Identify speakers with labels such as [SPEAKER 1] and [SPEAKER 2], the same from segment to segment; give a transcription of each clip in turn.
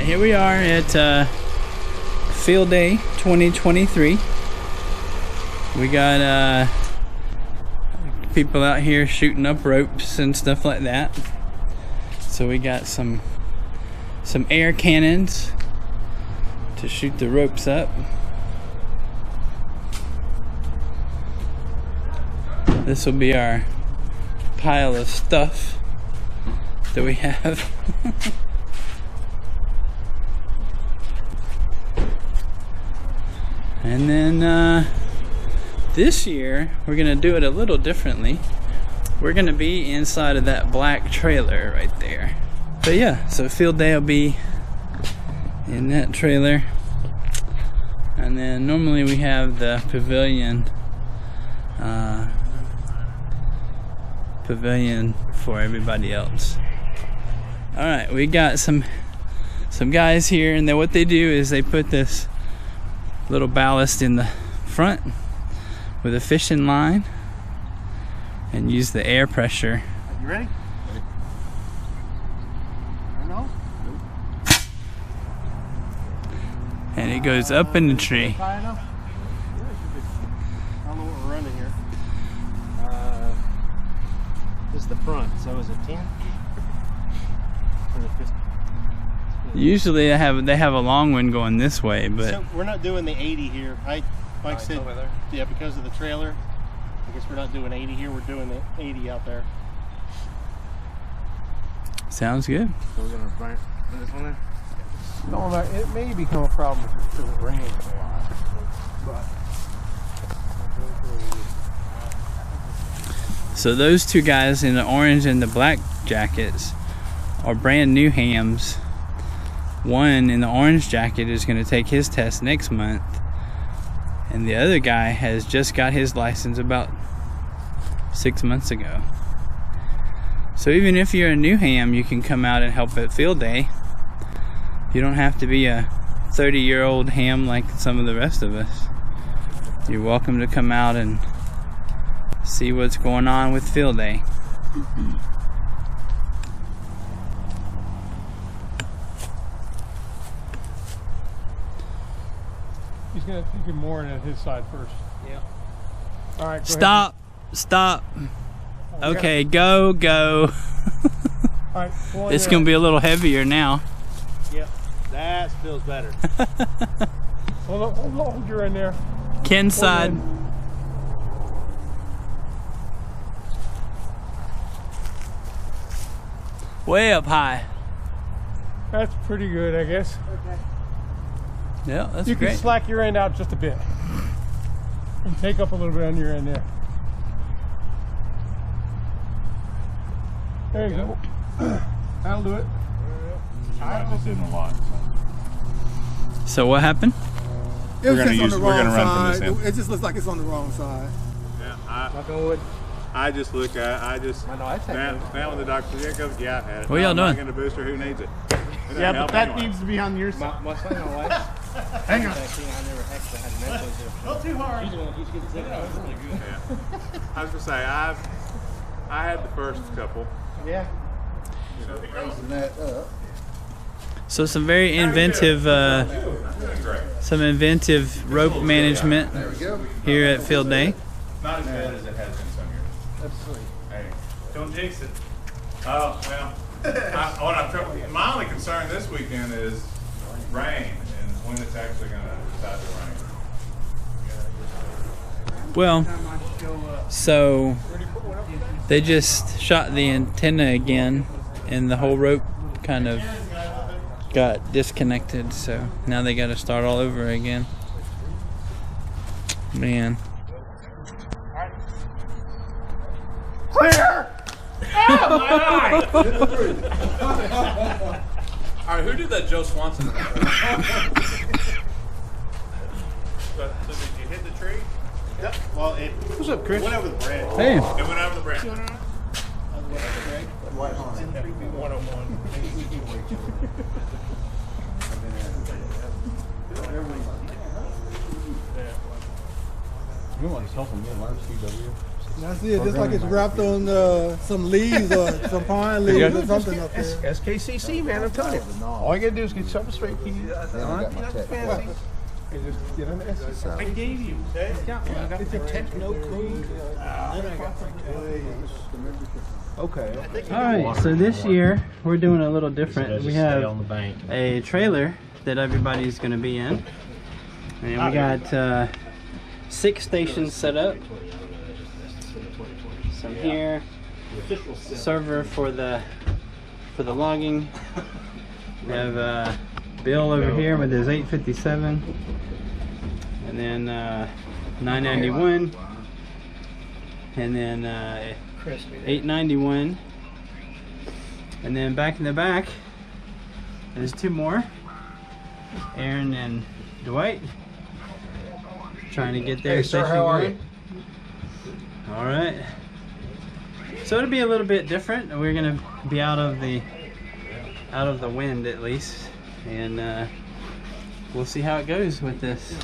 [SPEAKER 1] here we are at Field Day 2023. We got people out here shooting up ropes and stuff like that. So we got some air cannons to shoot the ropes up. This will be our pile of stuff that we have. And then this year we're gonna do it a little differently. We're gonna be inside of that black trailer right there. But yeah, so Field Day will be in that trailer. And then normally we have the pavilion for everybody else. All right, we got some guys here, and then what they do is they put this little ballast in the front with a fishing line and use the air pressure.
[SPEAKER 2] You ready? No?
[SPEAKER 1] And it goes up in the tree.
[SPEAKER 2] High enough? I don't know what we're running here. This is the front, so is it 10? Or the 50?
[SPEAKER 1] Usually they have a long one going this way, but
[SPEAKER 2] so we're not doing the 80 here. Mike said, yeah, because of the trailer. I guess we're not doing 80 here. We're doing the 80 out there.
[SPEAKER 1] sounds good.
[SPEAKER 2] So we're gonna run this one in. No, it may become a problem if it rains a lot. But
[SPEAKER 1] so those two guys in the orange and the black jackets are brand new hams. One in the orange jacket is going to take his test next month, and the other guy has just got his license about 6 months ago. So even if you're a new ham, you can come out and help at Field Day. You don't have to be a 30-year-old ham like some of the rest of us. You're welcome to come out and see what's going on with Field Day.
[SPEAKER 3] He's going to take him more at his side first.
[SPEAKER 2] yeah.
[SPEAKER 3] All right.
[SPEAKER 1] Stop. Okay, go.
[SPEAKER 3] All right.
[SPEAKER 1] It's going to be a little heavier now.
[SPEAKER 2] Yep. That feels better.
[SPEAKER 3] Hold your in there.
[SPEAKER 1] Ken's side. Way up high.
[SPEAKER 3] That's pretty good, I guess.
[SPEAKER 2] Okay.
[SPEAKER 1] Yeah, that's
[SPEAKER 3] You
[SPEAKER 1] great.
[SPEAKER 3] can slack your end out just a bit. And take up a little bit on your end there. There you go. That'll do it.
[SPEAKER 4] I just didn't a lot.
[SPEAKER 1] So what happened?
[SPEAKER 4] We're gonna run from this end.
[SPEAKER 5] It just looks like it's on the wrong side.
[SPEAKER 4] Yeah,
[SPEAKER 2] Knock on wood.
[SPEAKER 4] I just look at
[SPEAKER 2] I know, I take
[SPEAKER 4] now
[SPEAKER 2] it.
[SPEAKER 4] when the doctor says, "Yeah, go, yeah, I've had it."
[SPEAKER 1] What y'all doing?
[SPEAKER 4] I'm not gonna booster. Who needs it? It doesn't
[SPEAKER 2] Yeah, but
[SPEAKER 4] help
[SPEAKER 2] that
[SPEAKER 4] anyone.
[SPEAKER 2] needs to be on your side.
[SPEAKER 5] My son and wife.
[SPEAKER 2] Hang on.
[SPEAKER 5] I never actually had an episode.
[SPEAKER 2] Not too hard.
[SPEAKER 4] Yeah. I was gonna say I had the first couple.
[SPEAKER 2] Yeah.
[SPEAKER 5] Raising that up.
[SPEAKER 1] So some very inventive, rope management here at Field Day.
[SPEAKER 4] Not as bad as it has been some years.
[SPEAKER 2] That's sweet.
[SPEAKER 4] Hey, don't jinx it. Oh well. My only concern this weekend is rain and when it's actually going to start to rain.
[SPEAKER 1] Well, so they just shot the antenna again, and the whole rope kind of got disconnected. So now they got to start all over again. Man.
[SPEAKER 2] Clear! Oh my eye!
[SPEAKER 4] All right, who did that Joe Swanson? So did you hit the tree?
[SPEAKER 2] Yep. Well, what's up, Chris? Went over the bridge.
[SPEAKER 1] Hey.
[SPEAKER 4] It went over the branch.
[SPEAKER 2] 101.
[SPEAKER 5] You want to help him learn CW? That's it. Just like it's wrapped on some leaves or some pine leaves or something up there.
[SPEAKER 6] SKCC, man, I'm telling you. All you gotta do is get something straight to you. Fancy. And just get on the S.
[SPEAKER 2] I gave you.
[SPEAKER 6] It's a techno code. Okay.
[SPEAKER 1] All right, so this year we're doing a little different. We have a trailer that everybody's going to be in, and we got 6 stations set up. Some here, server for the logging. We have Bill over here with his 857, and then 991, and then 891, and then back in the back there's 2 more, Aaron and Dwight, trying to get their
[SPEAKER 6] Hey, sir,
[SPEAKER 1] station
[SPEAKER 6] how are
[SPEAKER 1] going. All right, so it'll be a little bit different. We're gonna be out of the wind at least, and we'll see how it goes with this.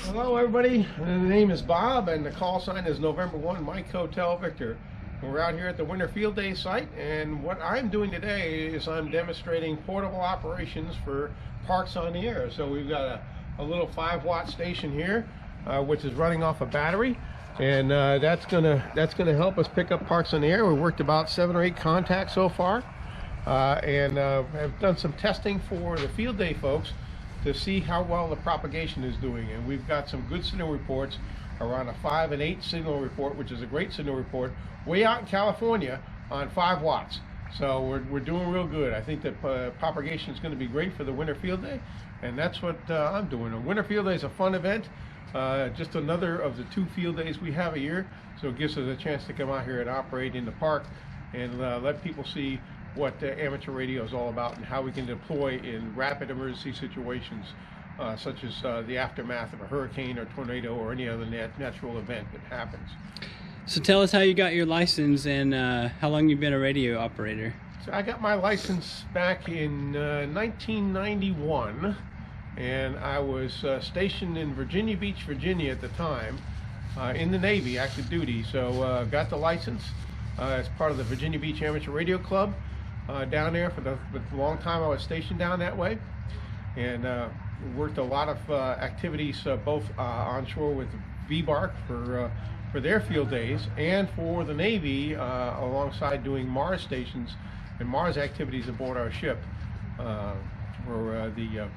[SPEAKER 6] Hello, everybody. The name is Bob, and the call sign is November 1, Mike Hotel Victor. We're out here at the Winter Field Day site, and what I'm doing today is I'm demonstrating portable operations for Parks on the Air. So we've got a little 5-watt station here, which is running off a battery, and that's gonna help us pick up Parks on the Air. We worked about 7 or 8 contacts so far, and have done some testing for the Field Day folks to see how well the propagation is doing, and we've got some good signal reports around a 5 and 8 signal report, which is a great signal report way out in California on 5 watts. So we're doing real good. I think that propagation is going to be great for the Winter Field Day, and that's what I'm doing. The Winter Field Day is a fun event, just another of the 2 field days we have a year, so it gives us a chance to come out here and operate in the park and let people see what amateur radio is all about and how we can deploy in rapid emergency situations, such as the aftermath of a hurricane or tornado or any other natural event that happens.
[SPEAKER 1] So tell us how you got your license and how long you've been a radio operator.
[SPEAKER 6] So I got my license back in 1991, and I was stationed in Virginia Beach, Virginia at the time, in the Navy, active duty. So got the license as part of the Virginia Beach Amateur Radio Club down there for the long time I was stationed down that way, and worked a lot of activities both onshore with VBARC for their field days, and for the Navy alongside doing Mars stations and Mars activities aboard our ship for the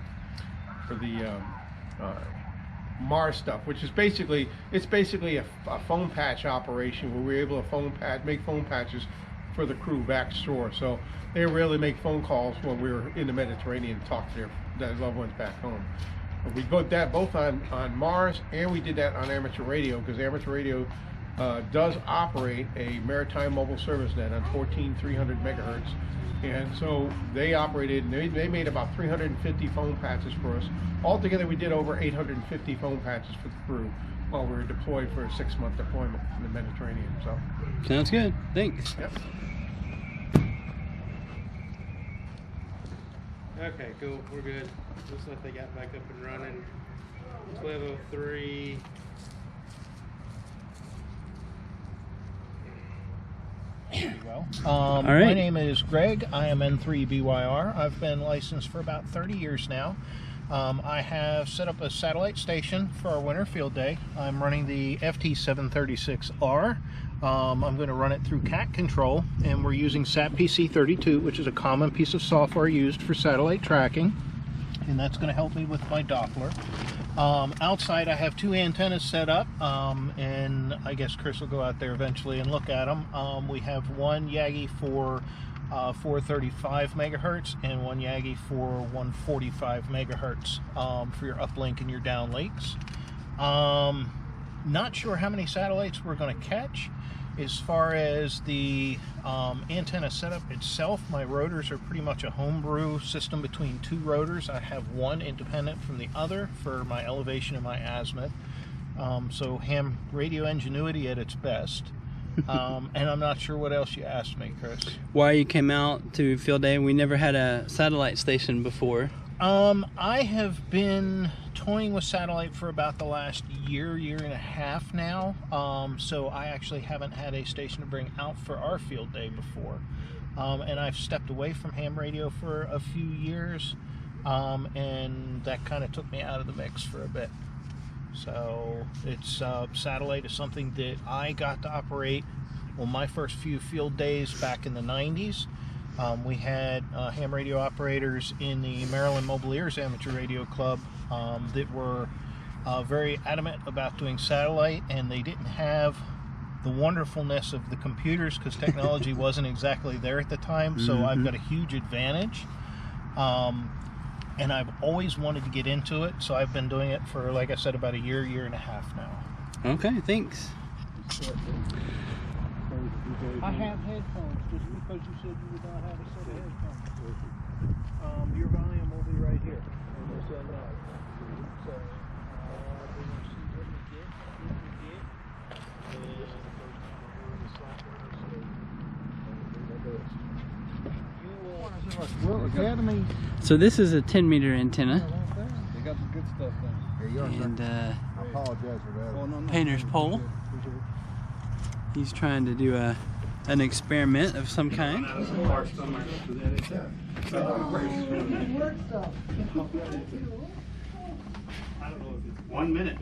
[SPEAKER 6] Mars stuff, which is basically a phone patch operation where we're able to make phone patches for the crew back shore. So they rarely make phone calls when we're in the Mediterranean to talk to their loved ones back home. But we got that both on Mars, and we did that on amateur radio, because amateur radio does operate a maritime mobile service net on 14,300 megahertz. And so they operated, and they made about 350 phone patches for us. Altogether, we did over 850 phone patches for the crew while we were deployed for a 6-month deployment in the Mediterranean. So
[SPEAKER 1] Sounds good. Thanks.
[SPEAKER 6] yep.
[SPEAKER 2] Okay, cool. We're good. Looks like they got back up and running. 12:03.
[SPEAKER 1] All
[SPEAKER 7] My
[SPEAKER 1] right.
[SPEAKER 7] name is Greg. I am N3BYR. I've been licensed for about 30 years now. I have set up a satellite station for our winter field day. I'm running the FT736R. I'm going to run it through CAT control, and we're using SAT-PC32, which is a common piece of software used for satellite tracking, and that's going to help me with my Doppler. Outside I have 2 antennas set up, and I guess Chris will go out there eventually and look at them. We have one Yagi for 435 megahertz and one Yagi for 145 megahertz for your uplink and your downlinks. Not sure how many satellites we're going to catch. As far as the antenna setup itself, my rotors are pretty much a homebrew system between 2 rotors. I have one independent from the other for my elevation and my azimuth. So ham radio ingenuity at its best. And I'm not sure what else you asked me, Chris.
[SPEAKER 1] Why you came out to field day? We never had a satellite station before.
[SPEAKER 7] I have been toying with satellite for about the last year and a half now. So I actually haven't had a station to bring out for our field day before. And I've stepped away from ham radio for a few years. And that kind of took me out of the mix for a bit. So it's satellite is something that I got to operate on my first few field days back in the 90s. We had ham radio operators in the Maryland Mobileers Amateur Radio Club that were very adamant about doing satellite, and they didn't have the wonderfulness of the computers because technology wasn't exactly there at the time. So I've got a huge advantage. And I've always wanted to get into it, so I've been doing it for, like I said, about a year and a half now.
[SPEAKER 1] Okay, thanks.
[SPEAKER 7] I have headphones, just because you said you would not have a set of headphones. Your volume will be right here. So, we're going to see what we get.
[SPEAKER 5] Well, Academy.
[SPEAKER 1] So this is a 10-meter antenna.
[SPEAKER 5] They got some good stuff done.
[SPEAKER 1] And
[SPEAKER 5] I apologize for that. Oh, no, no.
[SPEAKER 1] painter's pole. He's trying to do an experiment of some kind.
[SPEAKER 2] 1 minute.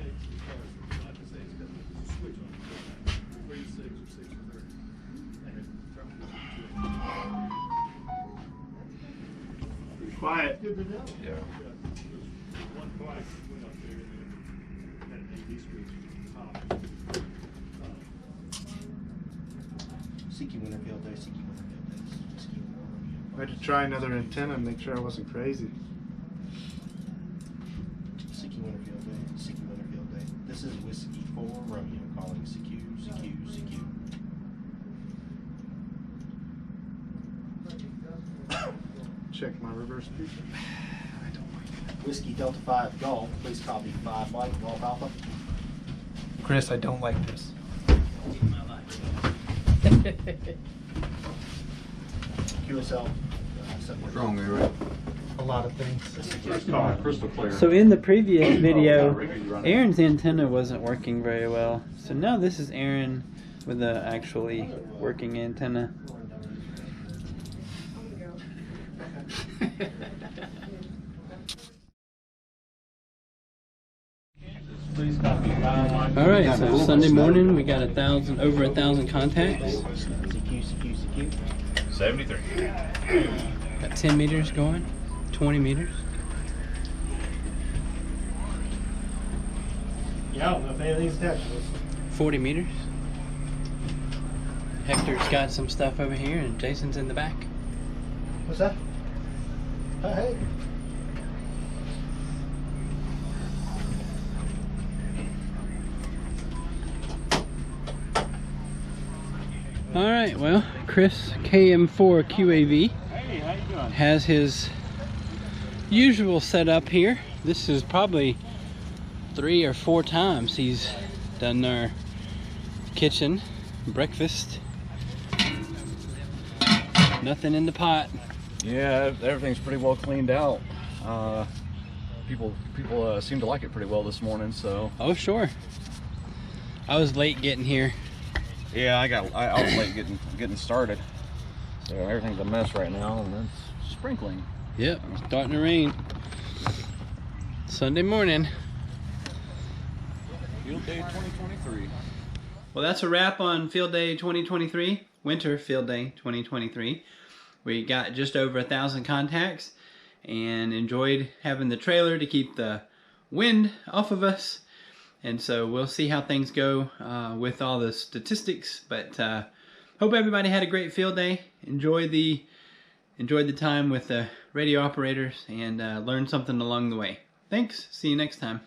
[SPEAKER 2] Quiet.
[SPEAKER 4] Yeah.
[SPEAKER 2] CQ Winterfield Day, CQ Winterfield Day.
[SPEAKER 8] I had to try another antenna and make sure I wasn't crazy.
[SPEAKER 2] CQ Winterfield Day, CQ Winterfield Day. This is Whiskey 4 Romeo calling CQ.
[SPEAKER 8] Check my reverse speaker.
[SPEAKER 2] Whiskey Delta 5 Golf, please copy 5 White Golf Alpha.
[SPEAKER 8] Chris, I don't like this.
[SPEAKER 2] QSL.
[SPEAKER 4] What's wrong with it?
[SPEAKER 8] A lot of things.
[SPEAKER 4] Crystal clear.
[SPEAKER 1] So in the previous video, Aaron's antenna wasn't working very well. So now this is Aaron with a actually working antenna. All right, so Sunday morning we got over 1,000 contacts.
[SPEAKER 2] CQ.
[SPEAKER 4] 73.
[SPEAKER 1] Got 10 meters going, 20 meters.
[SPEAKER 2] Yeah, I don't know if anything's attached to this.
[SPEAKER 1] 40 meters. Hector's got some stuff over here and Jason's in the back.
[SPEAKER 2] What's that? Hey.
[SPEAKER 1] All right, well, Chris KM4 QAV has his usual setup here. This is probably 3 or 4 times he's done our kitchen, breakfast. Nothing in the pot.
[SPEAKER 9] Yeah, everything's pretty well cleaned out. People seem to like it pretty well this morning. So.
[SPEAKER 1] Oh sure. I was late getting here.
[SPEAKER 9] Yeah, I was late getting started. So everything's a mess right now, and it's sprinkling.
[SPEAKER 1] Yep, starting to rain. Sunday morning.
[SPEAKER 9] Field Day 2023.
[SPEAKER 1] Well, that's a wrap on Field Day 2023, Winter Field Day 2023. We got just over 1,000 contacts and enjoyed having the trailer to keep the wind off of us. And so we'll see how things go with all the statistics. But hope everybody had a great field day. Enjoyed the time with the radio operators and learned something along the way. Thanks. See you next time.